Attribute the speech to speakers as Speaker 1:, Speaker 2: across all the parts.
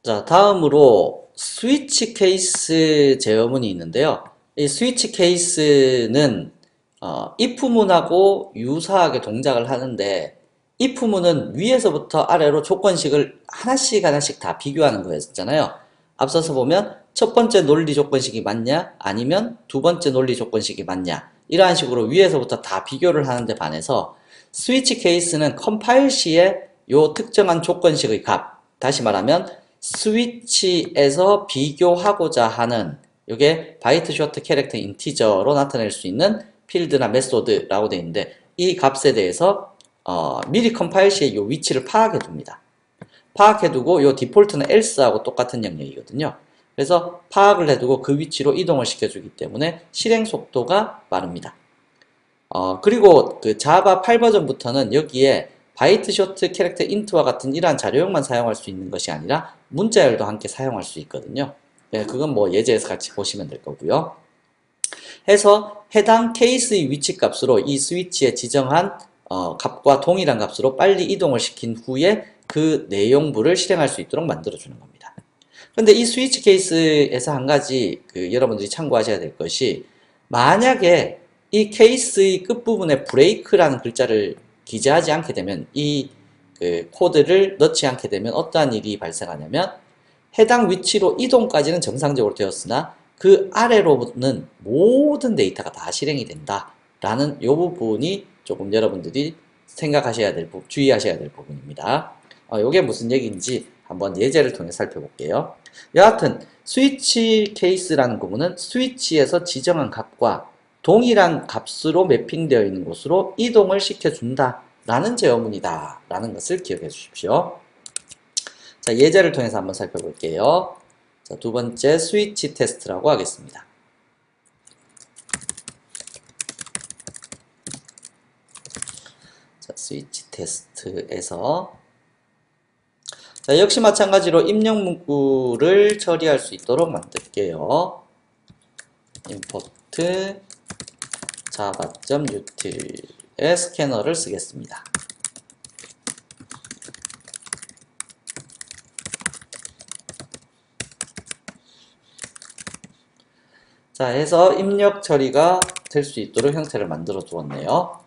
Speaker 1: 자, 다음으로 스위치 케이스 제어문이 있는데요. 이 스위치 케이스는 if문하고 유사하게 동작을 하는데 if문은 위에서부터 아래로 조건식을 하나씩 다 비교하는 거였잖아요. 앞서서 보면 첫 번째 논리 조건식이 맞냐 아니면 두 번째 논리 조건식이 맞냐 이러한 식으로 위에서부터 다 비교를 하는데 반해서 스위치 케이스는 컴파일 시에 요 특정한 조건식의 값, 다시 말하면 스위치에서 비교하고자 하는 이게 바이트 쇼트 캐릭터 인티저로 나타낼 수 있는 필드나 메소드라고 되어 있는데 이 값에 대해서 미리 컴파일 시에 이 위치를 파악해 둡니다. 파악해 두고 이 디폴트는 else하고 똑같은 영역이거든요. 그래서 파악을 해두고 그 위치로 이동을 시켜주기 때문에 실행 속도가 빠릅니다. 그리고 그 자바 8버전부터는 여기에 바이트 쇼트 캐릭터 인트와 같은 이러한 자료형만 사용할 수 있는 것이 아니라 문자열도 함께 사용할 수 있거든요. 네, 그건 뭐 예제에서 같이 보시면 될 거고요. 해서 해당 케이스의 위치 값으로 이 스위치에 지정한 값과 동일한 값으로 빨리 이동을 시킨 후에 그 내용부를 실행할 수 있도록 만들어주는 겁니다. 근데 이 스위치 케이스에서 한 가지 여러분들이 참고하셔야 될 것이 만약에 이 케이스의 끝부분에 브레이크라는 글자를 기재하지 않게 되면 이 코드를 넣지 않게 되면 어떠한 일이 발생하냐면 해당 위치로 이동까지는 정상적으로 되었으나 그 아래로는 모든 데이터가 다 실행이 된다 라는 이 부분이 조금 여러분들이 생각하셔야 될 부분, 주의하셔야 될 부분입니다. 이게 무슨 얘기인지 한번 예제를 통해 살펴볼게요. 여하튼 스위치 케이스라는 부분은 스위치에서 지정한 값과 동일한 값으로 매핑되어 있는 곳으로 이동을 시켜준다 라는 제어문이다 라는 것을 기억해 주십시오. 자, 예제를 통해서 한번 살펴볼게요. 자, 두 번째 스위치 테스트라고 하겠습니다. 자, 스위치 테스트에서 자, 역시 마찬가지로 입력 문구를 처리할 수 있도록 만들게요. import java.util의 스캐너를 쓰겠습니다. 자, 해서 입력 처리가 될 수 있도록 형태를 만들어 두었네요.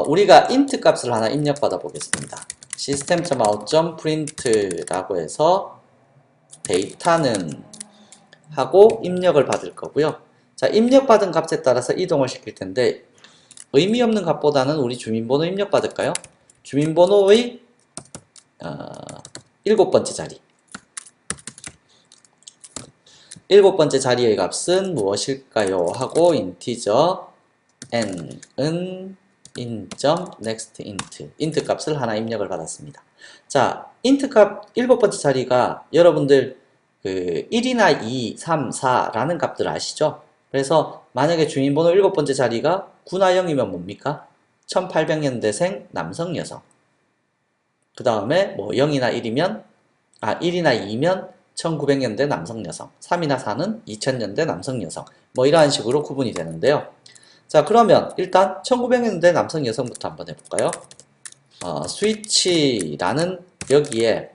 Speaker 1: 우리가 int 값을 하나 입력받아 보겠습니다. system.out.print라고 해서 데이터는 하고 입력을 받을 거고요. 자, 입력받은 값에 따라서 이동을 시킬 텐데 의미 없는 값보다는 우리 주민번호 입력받을까요? 주민번호의 7번째 자리. 7번째 자리의 값은 무엇일까요? 하고 인티저 n은 in.next int 값을 하나 입력을 받았습니다. 자, int 값 7번째 자리가 여러분들 1이나 2, 3, 4라는 값들 아시죠? 그래서 만약에 주민번호 7번째 자리가 9나 0이면 뭡니까? 1800년대생 남성 여성. 그 다음에 뭐 0이나 1이면 1이나 2면 1900년대 남성 여성, 3이나 4는 2000년대 남성 여성, 뭐 이러한 식으로 구분이 되는데요. 자, 그러면 일단 1900년대 남성 여성부터 한번 해볼까요? 스위치라는 여기에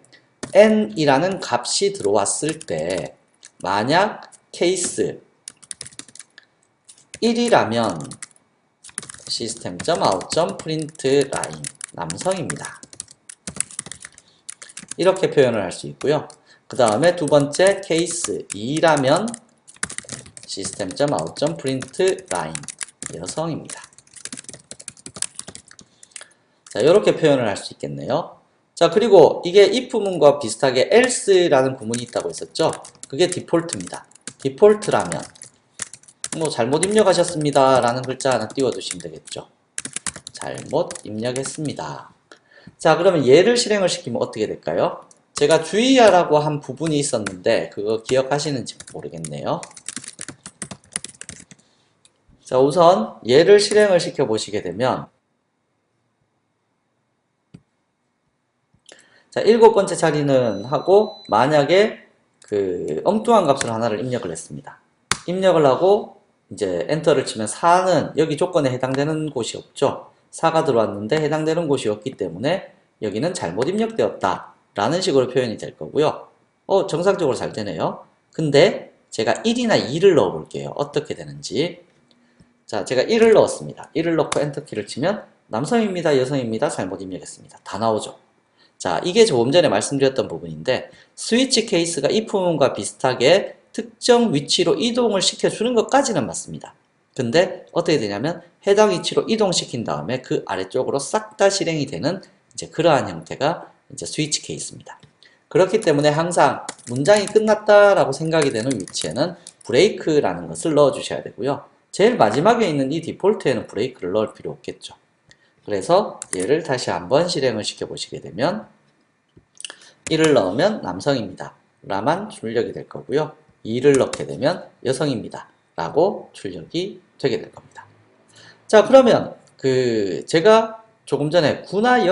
Speaker 1: n이라는 값이 들어왔을 때 만약 케이스 1이라면 system.out.println 남성입니다. 이렇게 표현을 할 수 있고요. 그 다음에 두 번째 케이스 2라면 system.out.println 여성입니다. 자, 이렇게 표현을 할 수 있겠네요. 자, 그리고 이게 if문과 비슷하게 else라는 구문이 있다고 했었죠. 그게 디폴트입니다. 디폴트라면 뭐 잘못 입력하셨습니다 라는 글자 하나 띄워두시면 되겠죠. 잘못 입력했습니다. 자, 그러면 얘를 실행을 시키면 어떻게 될까요? 제가 주의하라고 한 부분이 있었는데 그거 기억하시는지 모르겠네요. 자, 우선 얘를 실행을 시켜 보시게 되면 자, 7번째 자리는 하고 만약에 엉뚱한 값을 하나를 입력을 했습니다. 입력을 하고 이제 엔터를 치면 4는 여기 조건에 해당되는 곳이 없죠. 4가 들어왔는데 해당되는 곳이 없기 때문에 여기는 잘못 입력되었다 라는 식으로 표현이 될 거고요. 정상적으로 잘 되네요. 근데 제가 1이나 2를 넣어 볼게요. 어떻게 되는지. 자, 제가 1을 넣었습니다. 1을 넣고 엔터키를 치면 남성입니다, 여성입니다, 잘못 입력했습니다. 다 나오죠. 자, 이게 조금 전에 말씀드렸던 부분인데 스위치 케이스가 if 문과 비슷하게 특정 위치로 이동을 시켜주는 것까지는 맞습니다. 근데 어떻게 되냐면 해당 위치로 이동시킨 다음에 그 아래쪽으로 싹 다 실행이 되는 이제 그러한 형태가 이제 스위치 케이스입니다. 그렇기 때문에 항상 문장이 끝났다라고 생각이 되는 위치에는 브레이크라는 것을 넣어 주셔야 되고요. 제일 마지막에 있는 이 디폴트에는 브레이크를 넣을 필요 없겠죠. 그래서 얘를 다시 한번 실행을 시켜 보시게 되면 1을 넣으면 남성입니다 라만 출력이 될 거고요. 2를 넣게 되면 여성입니다 라고 출력이 되게 될 겁니다. 자, 그러면 제가 조금 전에 9나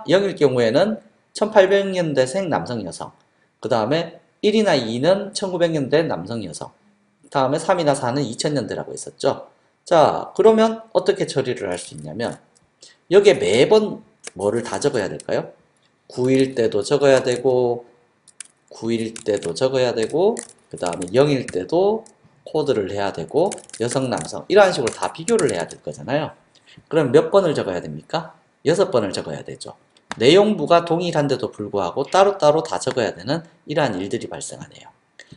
Speaker 1: 0일 경우에는 1800년대생 남성 여성, 그 다음에 1이나 2는 1900년대 남성 여성, 다음에 3이나 4는 2000년대라고 했었죠. 자, 그러면 어떻게 처리를 할 수 있냐면 여기에 매번 뭐를 다 적어야 될까요? 9일 때도 적어야 되고 9일 때도 적어야 되고 그 다음에 0일 때도 코드를 해야 되고 여성, 남성 이러한 식으로 다 비교를 해야 될 거잖아요. 그럼 몇 번을 적어야 됩니까? 6번을 적어야 되죠. 내용부가 동일한데도 불구하고 따로따로 다 적어야 되는 이러한 일들이 발생하네요.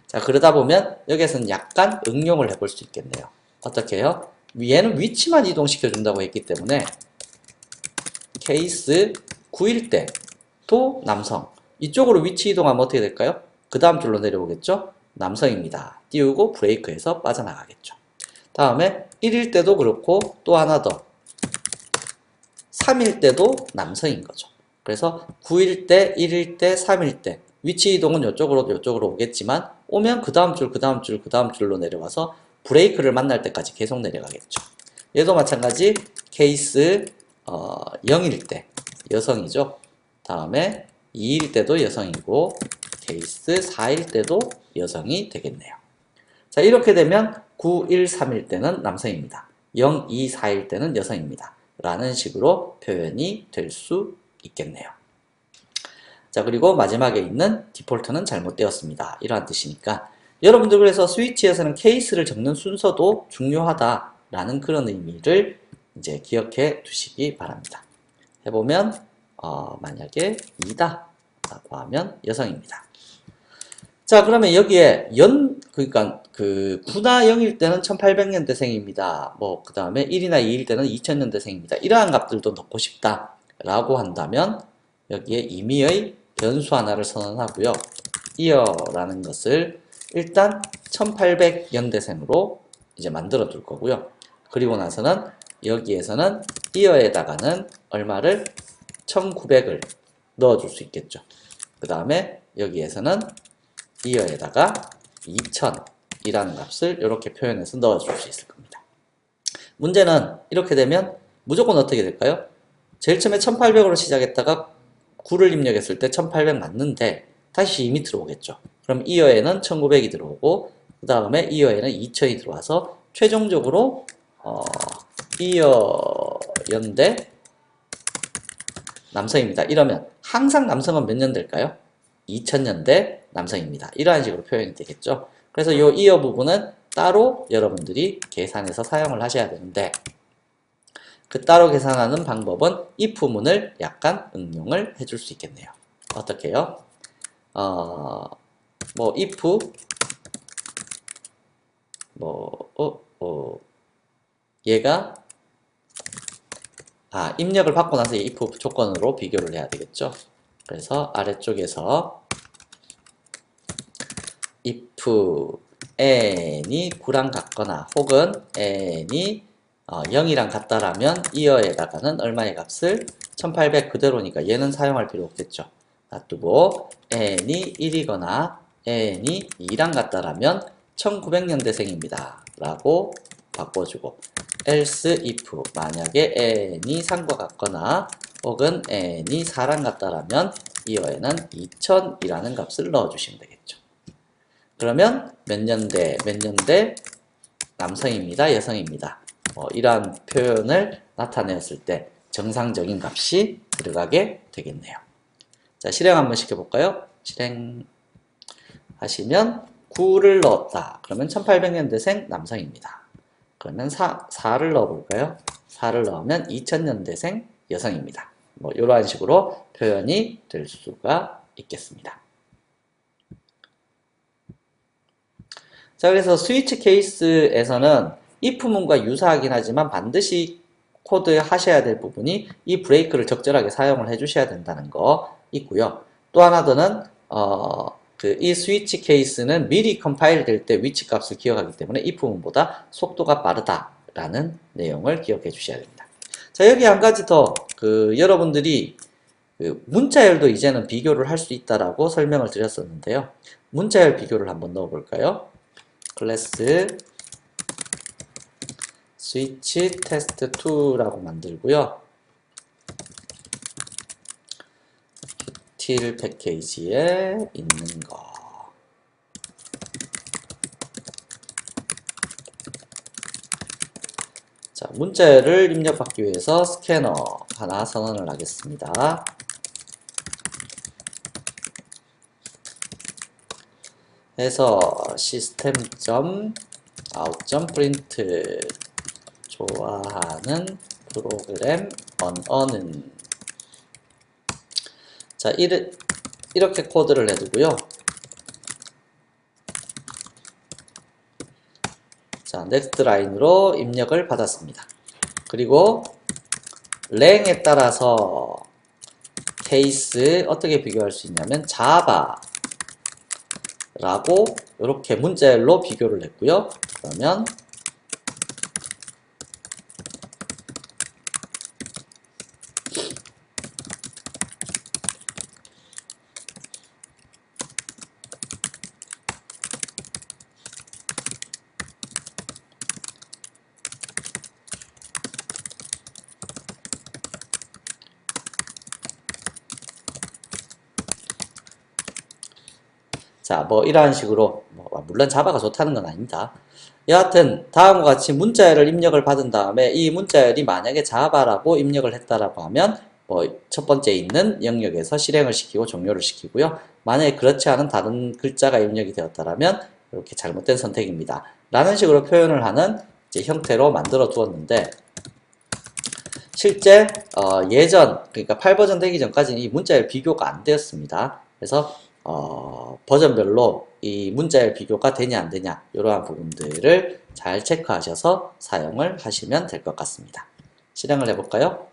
Speaker 1: 자, 그러다 보면 여기에서는 약간 응용을 해볼 수 있겠네요. 어떻게 해요? 얘는 위치만 이동시켜 준다고 했기 때문에 케이스 9일 때도 남성, 이쪽으로 위치 이동하면 어떻게 될까요? 그 다음 줄로 내려오겠죠? 남성입니다. 띄우고 브레이크에서 빠져나가겠죠. 다음에 1일 때도 그렇고 또 하나 더 3일 때도 남성인 거죠. 그래서 9일 때, 1일 때, 3일 때 위치 이동은 이쪽으로 오겠지만 오면 그 다음 줄, 그 다음 줄, 그 다음 줄로 내려와서 브레이크를 만날 때까지 계속 내려가겠죠. 얘도 마찬가지 케이스 0일 때 여성이죠. 다음에 2일 때도 여성이고 케이스 4일 때도 여성이 되겠네요. 자, 이렇게 되면 9, 1, 3일 때는 남성입니다. 0, 2, 4일 때는 여성입니다. 라는 식으로 표현이 될 수 있겠네요. 자, 그리고 마지막에 있는 디폴트는 잘못되었습니다. 이러한 뜻이니까 여러분들 그래서 스위치에서는 케이스를 적는 순서도 중요하다라는 그런 의미를 이제 기억해 두시기 바랍니다. 해보면 만약에 2다 라고 하면 여성입니다. 자, 그러면 여기에 그러니까 9나 0일 때는 1800년대생입니다. 그 다음에 1이나 2일 때는 2000년대생입니다. 이러한 값들도 넣고 싶다 라고 한다면 여기에 임의의 변수 하나를 선언하고요. year라는 것을 일단 1800년대생으로 이제 만들어 둘 거고요. 그리고 나서는 여기에서는 year에다가는 얼마를 1900을 넣어 줄 수 있겠죠. 그 다음에 여기에서는 year에다가 2000이라는 값을 이렇게 표현해서 넣어 줄 수 있을 겁니다. 문제는 이렇게 되면 무조건 어떻게 될까요? 제일 처음에 1800으로 시작했다가 9를 입력했을 때 1800 맞는데 다시 이 밑으로 오겠죠. 그럼 year에는 1900이 들어오고 그 다음에 year에는 2000이 들어와서 최종적으로 year연대 남성입니다. 이러면 항상 남성은 몇 년 될까요? 2000년대 남성입니다. 이러한 식으로 표현이 되겠죠. 그래서 이 year 부분은 따로 여러분들이 계산해서 사용을 하셔야 되는데 그 따로 계산하는 방법은 if문을 약간 응용을 해줄 수 있겠네요. 어떻게 해요? if 얘가 입력을 받고 나서 if 조건으로 비교를 해야 되겠죠. 그래서 아래쪽에서 if n이 9랑 같거나 혹은 n이 0이랑 같다라면 year에다가는 얼마의 값을 1800 그대로니까 얘는 사용할 필요 없겠죠. 놔두고 n이 1이거나 n이 2랑 같다라면 1900년대생입니다 라고 바꿔주고 else if 만약에 n이 3과 같거나 혹은 n이 4랑 같다라면 year에는 2000이라는 값을 넣어주시면 되겠죠. 그러면 몇 년대 남성입니다, 여성입니다. 이러한 표현을 나타내었을 때 정상적인 값이 들어가게 되겠네요. 자, 실행 한번 시켜볼까요? 실행하시면 9를 넣었다. 그러면 1800년대생 남성입니다. 그러면 4를 넣어볼까요? 4를 넣으면 2000년대생 여성입니다. 뭐 이러한 식으로 표현이 될 수가 있겠습니다. 자, 그래서 스위치 케이스에서는 if문과 유사하긴 하지만 반드시 코드 하셔야 될 부분이 이 브레이크를 적절하게 사용을 해 주셔야 된다는 거 있고요. 또 하나 더는 이 스위치 케이스는 미리 컴파일 될 때 위치 값을 기억하기 때문에 if문보다 속도가 빠르다라는 내용을 기억해 주셔야 됩니다. 자, 여기 한 가지 더 여러분들이 문자열도 이제는 비교를 할 수 있다라고 설명을 드렸었는데요. 문자열 비교를 한번 넣어 볼까요? 클래스 스위치 테스트 2라고 만들고요. util 패키지에 있는 거. 자, 문자열을 입력받기 위해서 스캐너 하나 선언을 하겠습니다. 해서 system.out.print 좋아하는 프로그램 언어는 자, 이렇게 코드를 해두고요. 자, 넥스트 라인으로 입력을 받았습니다. 그리고 랭에 따라서 케이스 어떻게 비교할 수 있냐면 자바 라고 이렇게 문자열로 비교를 했고요. 그러면 자, 뭐 이러한 식으로 물론 자바가 좋다는 건 아닙니다. 여하튼 다음과 같이 문자열을 입력을 받은 다음에 이 문자열이 만약에 자바라고 입력을 했다라고 하면 뭐 첫 번째 있는 영역에서 실행을 시키고 종료를 시키고요. 만약에 그렇지 않은 다른 글자가 입력이 되었다라면 이렇게 잘못된 선택입니다. 라는 식으로 표현을 하는 이제 형태로 만들어 두었는데 실제 예전 그러니까 8버전 되기 전까지는 이 문자열 비교가 안 되었습니다. 그래서 버전별로 이 문자열 비교가 되냐 안 되냐 이러한 부분들을 잘 체크하셔서 사용을 하시면 될 것 같습니다. 실행을 해볼까요?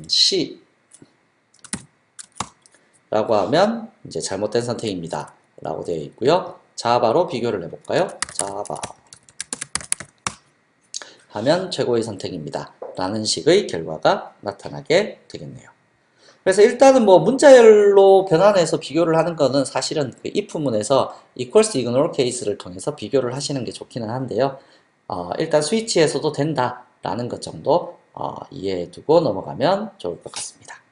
Speaker 1: C 라고 하면 이제 잘못된 선택입니다 라고 되어 있고요. 자바로 비교를 해볼까요? 자바 하면 최고의 선택입니다 라는 식의 결과가 나타나게 되겠네요. 그래서 일단은 뭐 문자열로 변환해서 비교를 하는 거는 사실은 그 if문에서 equals ignore case를 통해서 비교를 하시는 게 좋기는 한데요. 일단 스위치에서도 된다라는 것 정도 이해해 두고 넘어가면 좋을 것 같습니다.